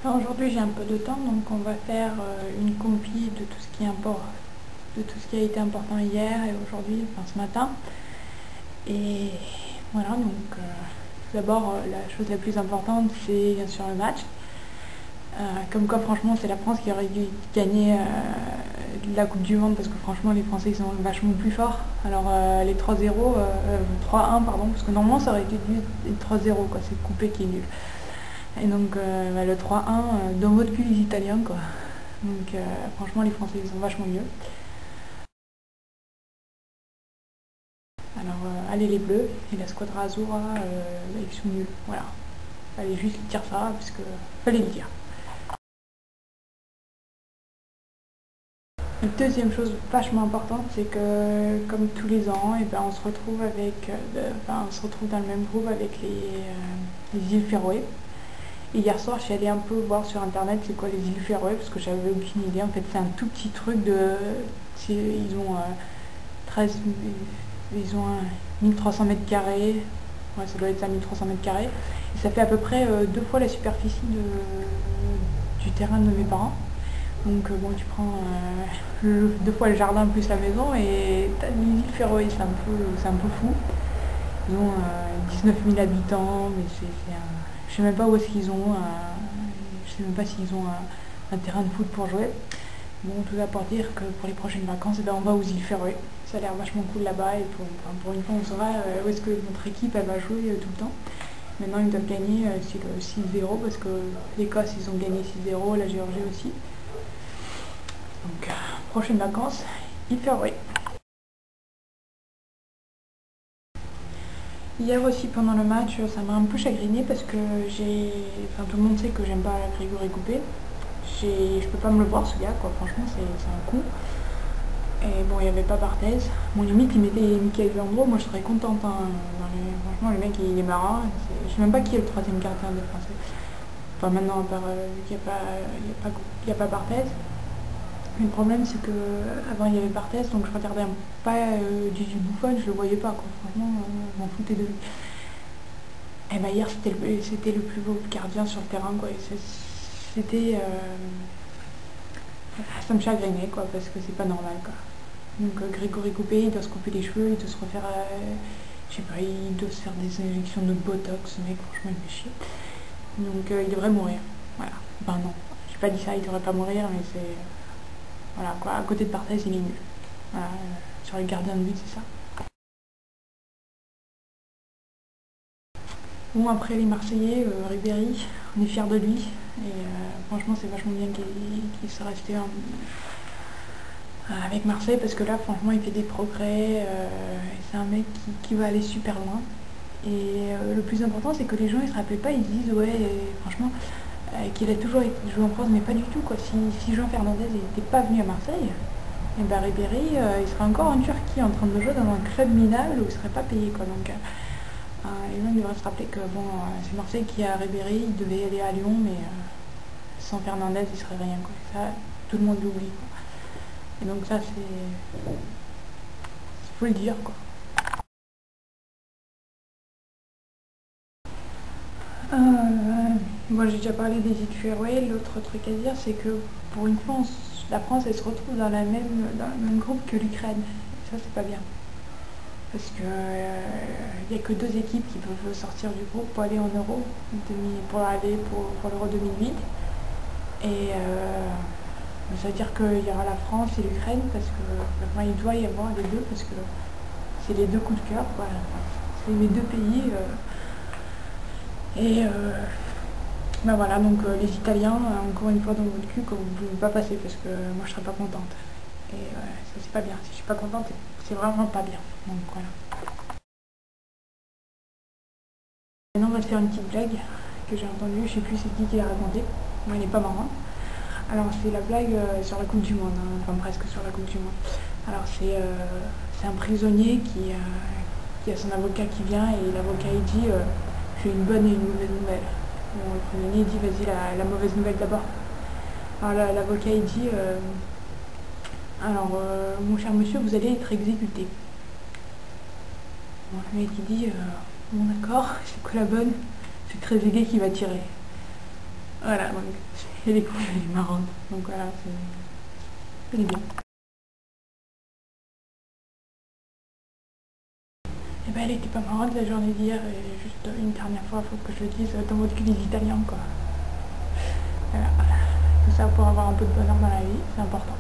Alors aujourd'hui j'ai un peu de temps, donc on va faire une compil de tout ce qui importe, de tout ce qui a été important hier et aujourd'hui, enfin ce matin. Et voilà, donc tout d'abord la chose la plus importante c'est bien sûr le match. Comme quoi franchement c'est la France qui aurait dû gagner la Coupe du Monde parce que franchement les Français ils sont vachement plus forts. Alors les 3-0, 3-1 pardon, parce que normalement ça aurait été dû être 3-0 quoi, c'est coupé qui est nul. Et donc le 3-1, dans votre cul les Italiens quoi. Donc franchement les Français ils sont vachement mieux. Alors allez les Bleus et la Squadra Azzurra, ils sont nuls. Voilà. Fallait juste dire ça parce que fallait le dire. La deuxième chose vachement importante, c'est que comme tous les ans, et ben, on se retrouve on se retrouve dans le même groupe avec les îles Féroé. Et hier soir, je suis allée un peu voir sur internet c'est quoi les îles Féroé parce que j'avais aucune idée. En fait, c'est un tout petit truc de. Ils ont 13. Ils ont 1300 mètres carrés. Ouais, ça doit être ça, 1300 mètres carrés. Et ça fait à peu près 2 fois la superficie du terrain de mes parents. Donc bon, tu prends 2 fois le jardin plus la maison et t'as les îles Féroé, c'est un peu fou. Ils ont 19 000 habitants, mais je sais même pas où est-ce qu'ils ont, je sais même pas s'ils ont un terrain de foot pour jouer. Bon, tout ça pour dire que pour les prochaines vacances, eh ben, on va aux îles Féroé. Ça a l'air vachement cool là-bas et pour une fois on saura où est-ce que notre équipe elle va jouer tout le temps. Maintenant ils doivent gagner 6-0 parce que l'Écosse ils ont gagné 6-0, la Géorgie aussi. Donc prochaines vacances, îles Féroé. Hier aussi pendant le match, ça m'a un peu chagriné parce que tout le monde sait que j'aime pas Grégory Coupé. Je peux pas me le voir ce gars quoi, franchement c'est un coup. Et bon, il n'y avait pas Barthez. Bon, limite, il mettait Michael Leandro. Moi, je serais contente. Hein. Franchement, le mec, il est marrant. Je sais même pas qui est le troisième gardien des Français. Enfin, maintenant, à part qu'il n'y a pas Barthez. Mais le problème, c'est que avant il y avait Barthez, donc je regardais pas du Buffon, je le voyais pas. Quoi. Franchement, je m'en foutais de lui. Et bah, hier, c'était le plus beau gardien sur le terrain. Quoi. C'était. Ça me chagrinait, quoi, parce que c'est pas normal. Quoi. Donc Grégory Coupé, il doit se couper les cheveux, il doit se refaire, je sais pas, il doit se faire des injections de botox, ce mec, franchement, il me fait chier. Donc il devrait mourir, voilà. Ben non, j'ai pas dit ça, il devrait pas mourir, mais c'est, voilà quoi, à côté de Barthez, il est nul. Voilà, sur les gardiens de but, c'est ça. Bon, après les Marseillais, Ribéry, on est fiers de lui, et franchement, c'est vachement bien qu'il soit resté avec Marseille parce que là franchement il fait des progrès, c'est un mec qui va aller super loin et le plus important c'est que les gens ils se rappellent pas, ils disent ouais franchement qu'il a toujours joué en France mais pas du tout quoi. Si Jean Fernandez n'était pas venu à Marseille, et ben Ribéry il serait encore en Turquie en train de jouer dans un club minable où il serait pas payé quoi. Donc les gens devraient se rappeler que bon c'est Marseille qui a Ribéry, il devait aller à Lyon mais sans Fernandez il serait rien quoi. Ça tout le monde l'oublie quoi. Et donc ça c'est. Faut le dire quoi. Moi j'ai déjà parlé des îles Féroé, l'autre truc à dire c'est que pour une fois la France elle se retrouve dans le même groupe que l'Ukraine. Ça c'est pas bien. Parce que il n'y a que 2 équipes qui peuvent sortir du groupe pour aller en Euro, pour l'Euro 2008. Et ça veut dire qu'il y aura la France et l'Ukraine parce que il doit y avoir les deux parce que c'est les 2 coups de cœur. Voilà. C'est mes 2 pays. Ben voilà, donc les Italiens, encore une fois dans votre cul, que vous ne pouvez pas passer parce que moi je serais pas contente. Et ça c'est pas bien. Si je suis pas contente, c'est vraiment pas bien. Donc voilà. Maintenant on va te faire une petite blague que j'ai entendue, je sais plus c'est qui l'a racontée. Moi elle n'est pas marrante. Alors c'est la blague sur la Coupe du Monde, hein, enfin presque sur la Coupe du Monde. Alors c'est un prisonnier qui a son avocat qui vient et l'avocat il dit j'ai une bonne et une mauvaise nouvelle. Bon, le prisonnier dit vas-y la mauvaise nouvelle d'abord. Alors l'avocat il dit mon cher monsieur vous allez être exécuté. Bon, le mec il dit bon d'accord, c'est quoi la bonne? C'est Trezeguet qui va tirer. Voilà, donc j'ai découvert elle est marrante. Donc voilà, elle est bien. Et ben elle était pas marrante la journée d'hier, et juste une dernière fois, faut que je le dise, dans votre cul des Italiens quoi. Voilà. Tout ça pour avoir un peu de bonheur dans la vie, c'est important.